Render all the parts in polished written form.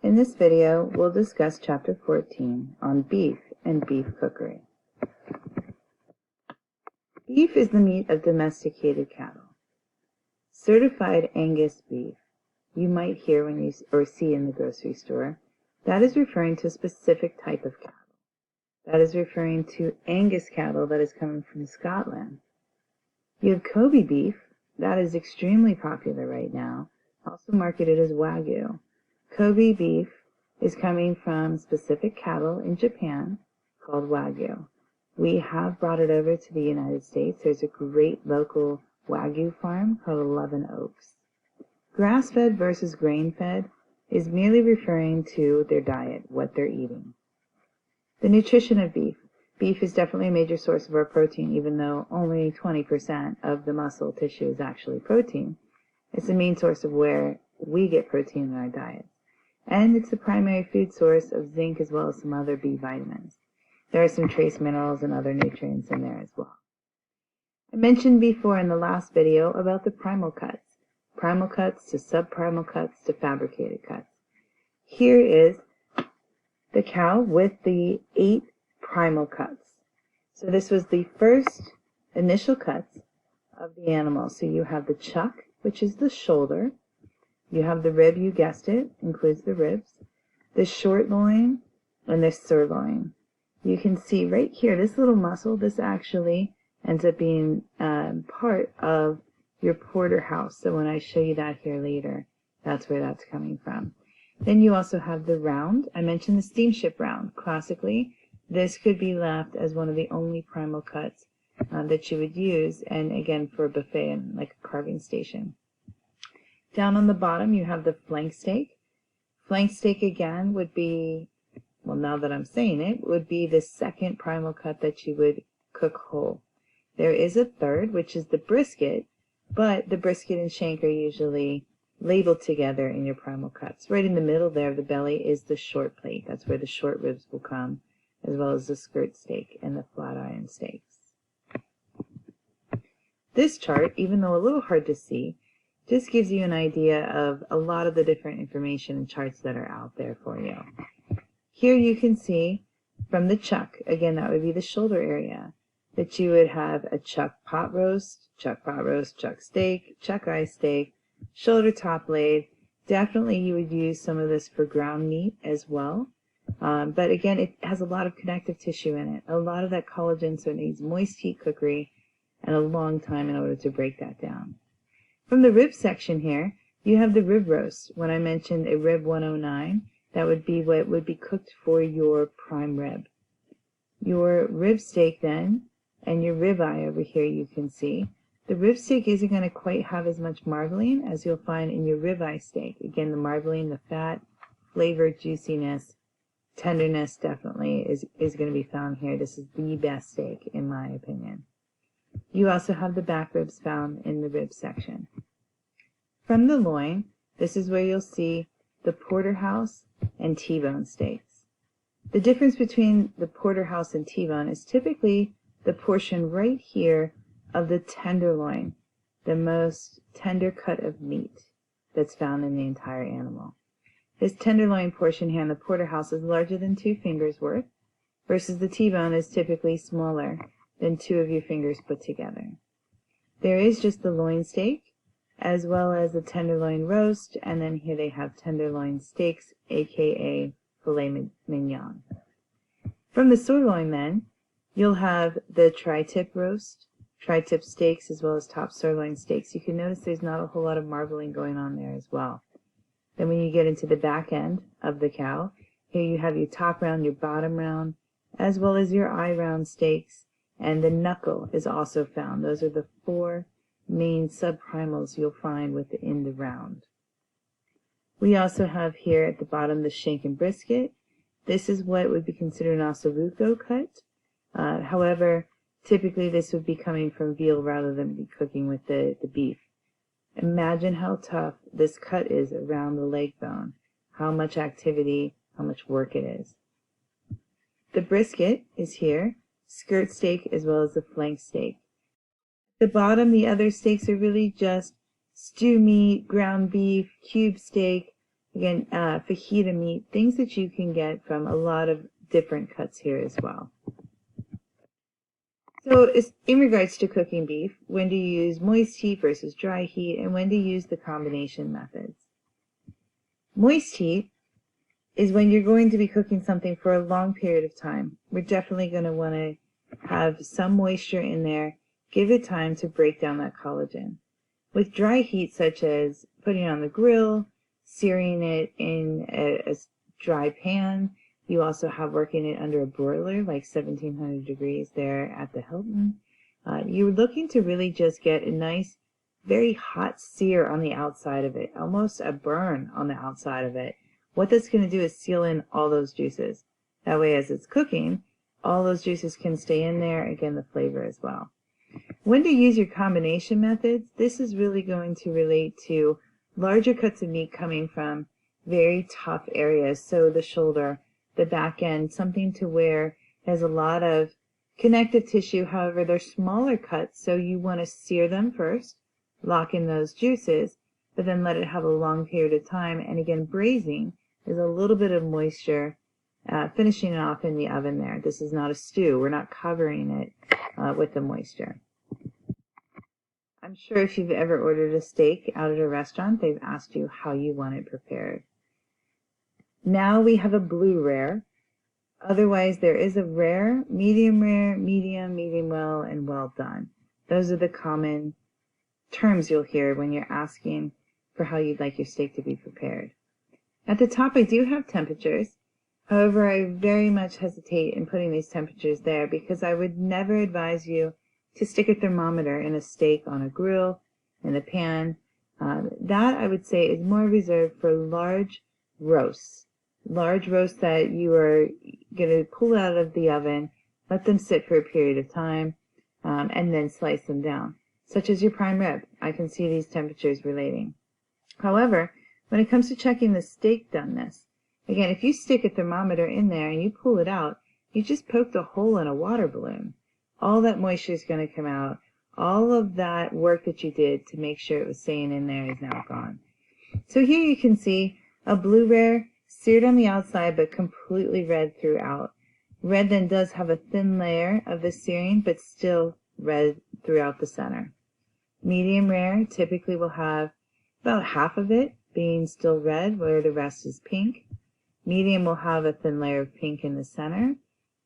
In this video, we'll discuss Chapter 14 on beef and beef cookery. Beef is the meat of domesticated cattle. Certified Angus beef, you might hear when you or see in the grocery store, that is referring to a specific type of cattle. That is referring to Angus cattle that is coming from Scotland. You have Kobe beef, that is extremely popular right now, also marketed as Wagyu. Kobe beef is coming from specific cattle in Japan called Wagyu. We have brought it over to the United States. There's a great local Wagyu farm called 11 Oaks. Grass-fed versus grain-fed is merely referring to their diet, what they're eating. The nutrition of beef. Beef is definitely a major source of our protein, even though only 20% of the muscle tissue is actually protein. It's the main source of where we get protein in our diets. And it's the primary food source of zinc as well as some other B vitamins. There are some trace minerals and other nutrients in there as well. I mentioned before in the last video about the primal cuts. Primal cuts to subprimal cuts to fabricated cuts. Here is the cow with the 8 primal cuts. So this was the first initial cuts of the animal. So you have the chuck, which is the shoulder. You have the rib, you guessed it, includes the ribs, the short loin, and the sirloin. You can see right here, this little muscle, this actually ends up being part of your porterhouse. So when I show you that here later, that's where that's coming from. Then you also have the round. I mentioned the steamship round. Classically, this could be left as one of the only primal cuts that you would use, and again for a buffet and like a carving station. Down on the bottom, you have the flank steak. Flank steak again would be, well, now that I'm saying it, would be the second primal cut that you would cook whole. There is a third, which is the brisket, but the brisket and shank are usually labeled together in your primal cuts. Right in the middle there of the belly is the short plate. That's where the short ribs will come, as well as the skirt steak and the flat iron steaks. This chart, even though a little hard to see, just gives you an idea of a lot of the different information and charts that are out there for you. Here you can see from the chuck, again that would be the shoulder area, that you would have a chuck pot roast, chuck steak, chuck eye steak, shoulder top laid. Definitely you would use some of this for ground meat as well. But again, it has a lot of connective tissue in it, a lot of that collagen, so it needs moist heat cookery and a long time in order to break that down. From the rib section here, you have the rib roast. When I mentioned a rib 109, that would be what would be cooked for your prime rib. Your rib steak then, and your rib eye over here you can see. The rib steak isn't going to quite have as much marbling as you'll find in your rib eye steak. Again, the marbling, the fat, flavor, juiciness, tenderness definitely is going to be found here. This is the best steak in my opinion. You also have the back ribs found in the rib section. From the loin, this is where you'll see the porterhouse and T-bone steaks. The difference between the porterhouse and T-bone is typically the portion right here of the tenderloin, the most tender cut of meat that's found in the entire animal. This tenderloin portion here in the porterhouse is larger than 2 fingers worth, versus the T-bone is typically smaller than 2 of your fingers put together. There is just the loin steak, as well as the tenderloin roast, and then here they have tenderloin steaks, aka filet mignon. From the sirloin then, you'll have the tri-tip roast, tri-tip steaks, as well as top sirloin steaks. You can notice there's not a whole lot of marbling going on there as well. Then when you get into the back end of the cow, here you have your top round, your bottom round, as well as your eye round steaks, and the knuckle is also found. Those are the 4 main subprimals you'll find within the round. We also have here at the bottom the shank and brisket. This is what would be considered an Osso Bucco cut. However, typically this would be coming from veal rather than be cooking with the beef. Imagine how tough this cut is around the leg bone, how much activity, how much work it is. The brisket is here, skirt steak as well as the flank steak. At the bottom, the other steaks are really just stew meat, ground beef, cube steak, Again, fajita meat, things that you can get from a lot of different cuts here as well. So in regards to cooking beef, when to use moist heat versus dry heat, and when to use the combination methods. Moist heat is when you're going to be cooking something for a long period of time. We're definitely going to want to have some moisture in there, give it time to break down that collagen. With dry heat, such as putting it on the grill, searing it in a dry pan, you also have working it under a broiler, like 1700 degrees there at the Hilton. You're looking to really just get a nice, very hot sear on the outside of it, almost a burn on the outside of it. What that's going to do is seal in all those juices. That way, as it's cooking, all those juices can stay in there, again, the flavor as well. When to use your combination methods, this is really going to relate to larger cuts of meat coming from very tough areas, so the shoulder, the back end, something to where there's a lot of connective tissue. However, they're smaller cuts, so you want to sear them first, lock in those juices, but then let it have a long period of time. And again, braising is a little bit of moisture, finishing it off in the oven there. This is not a stew. We're not covering it with the moisture. I'm sure if you've ever ordered a steak out at a restaurant, they've asked you how you want it prepared. Now we have a blue rare. Otherwise, there is a rare, medium, medium well, and well done. Those are the common terms you'll hear when you're asking for how you'd like your steak to be prepared. At the top, I do have temperatures. However, I very much hesitate in putting these temperatures there because I would never advise you to stick a thermometer in a steak on a grill, in a pan. That, I would say, is more reserved for large roasts. Large roasts that you are going to pull out of the oven, let them sit for a period of time, and then slice them down, such as your prime rib. I can see these temperatures relating. However, when it comes to checking the steak doneness, again, if you stick a thermometer in there and you pull it out, you just poked a hole in a water balloon. All that moisture is going to come out. All of that work that you did to make sure it was staying in there is now gone. So here you can see a blue rare, seared on the outside but completely red throughout. Red then does have a thin layer of the searing but still red throughout the center. Medium rare typically will have about half of it being still red where the rest is pink. Medium will have a thin layer of pink in the center.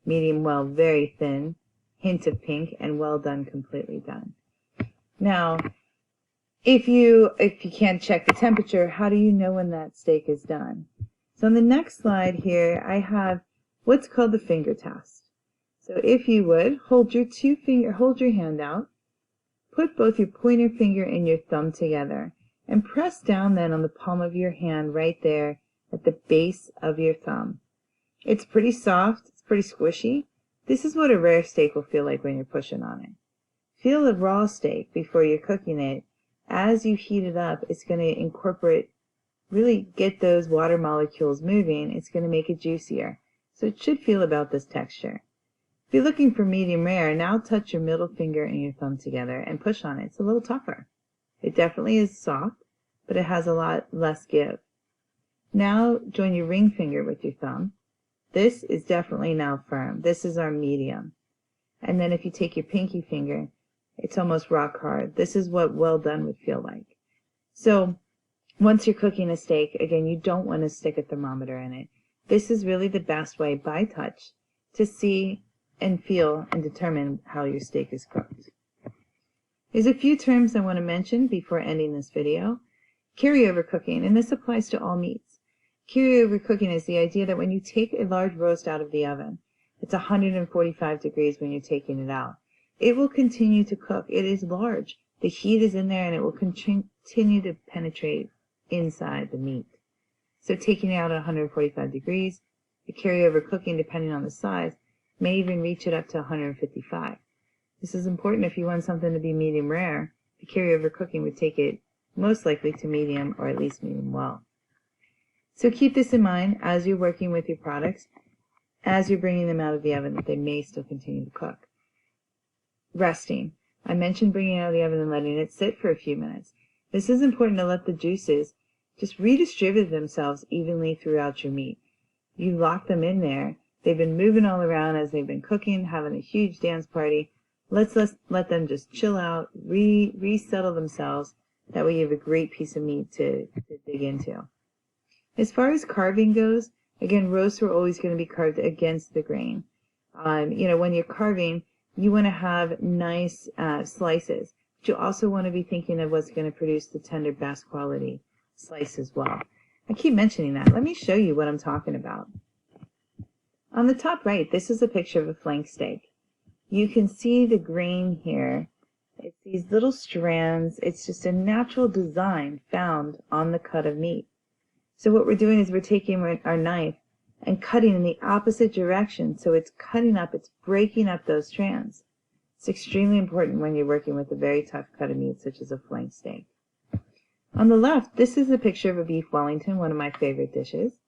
Medium well, very thin, hint of pink, and well done, completely done. Now, if you can't check the temperature, how do you know when that steak is done? So on the next slide here, I have what's called the finger test. So if you would, hold your hand out, put both your pointer finger and your thumb together, and press down then on the palm of your hand right there at the base of your thumb. It's pretty soft, it's pretty squishy. This is what a rare steak will feel like when you're pushing on it. Feel a raw steak before you're cooking it. As you heat it up, it's going to incorporate, really get those water molecules moving. It's going to make it juicier. So it should feel about this texture. If you're looking for medium rare, now touch your middle finger and your thumb together and push on it. It's a little tougher. It definitely is soft, but it has a lot less give. Now join your ring finger with your thumb. This is definitely now firm. This is our medium. And then if you take your pinky finger, it's almost rock hard. This is what well done would feel like. So once you're cooking a steak, again, you don't want to stick a thermometer in it. This is really the best way, by touch, to see and feel and determine how your steak is cooked. There's a few terms I want to mention before ending this video. Carryover cooking, and this applies to all meats. Carryover cooking is the idea that when you take a large roast out of the oven, it's 145 degrees when you're taking it out. It will continue to cook. It is large. The heat is in there and it will continue to penetrate inside the meat. So taking it out at 145 degrees, the carryover cooking, depending on the size, may even reach it up to 155. This is important if you want something to be medium rare. The carryover cooking would take it most likely to medium or at least medium well. So keep this in mind as you're working with your products, as you're bringing them out of the oven, that they may still continue to cook. Resting. I mentioned bringing it out of the oven and letting it sit for a few minutes. This is important to let the juices just redistribute themselves evenly throughout your meat. You lock them in there. They've been moving all around as they've been cooking, having a huge dance party. Let's let them just chill out, resettle themselves. That way you have a great piece of meat to dig into. As far as carving goes, again, roasts are always going to be carved against the grain. When you're carving, you want to have nice slices, but you also want to be thinking of what's going to produce the tender, best quality slice as well. I keep mentioning that. Let me show you what I'm talking about. On the top right, this is a picture of a flank steak. You can see the grain here. It's these little strands. It's just a natural design found on the cut of meat. So what we're doing is we're taking our knife and cutting in the opposite direction. So it's cutting up, it's breaking up those strands. It's extremely important when you're working with a very tough cut of meat, such as a flank steak. On the left, this is a picture of a beef Wellington, one of my favorite dishes.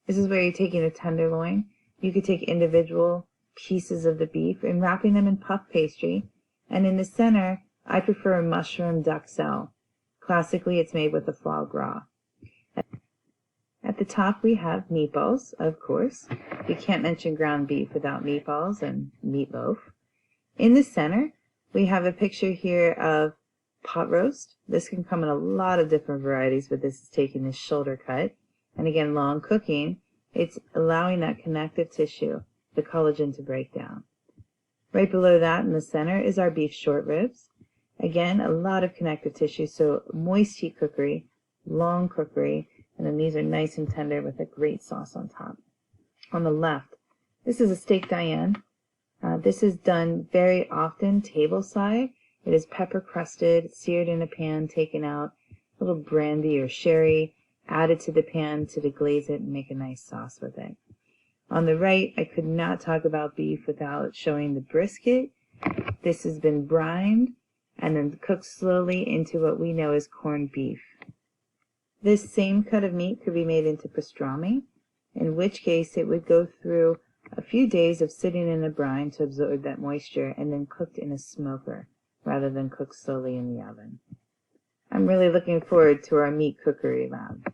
This is where you're taking a tenderloin. You could take individual pieces of the beef and wrapping them in puff pastry. And in the center, I prefer a mushroom duxelle. Classically, it's made with a foie gras. At the top, we have meatballs, of course. You can't mention ground beef without meatballs and meatloaf. In the center, we have a picture here of pot roast. This can come in a lot of different varieties, but this is taking the shoulder cut. And again, long cooking, it's allowing that connective tissue, the collagen, to break down. Right below that in the center is our beef short ribs. Again, a lot of connective tissue, so moist heat cookery, long cookery, and then these are nice and tender with a great sauce on top. On the left, this is a steak Diane. This is done very often table side. It is pepper crusted, seared in a pan, taken out, a little brandy or sherry added to the pan to deglaze it and make a nice sauce with it. On the right, I could not talk about beef without showing the brisket. This has been brined and then cooked slowly into what we know as corned beef. This same cut of meat could be made into pastrami, in which case it would go through a few days of sitting in a brine to absorb that moisture and then cooked in a smoker rather than cooked slowly in the oven. I'm really looking forward to our meat cookery lab.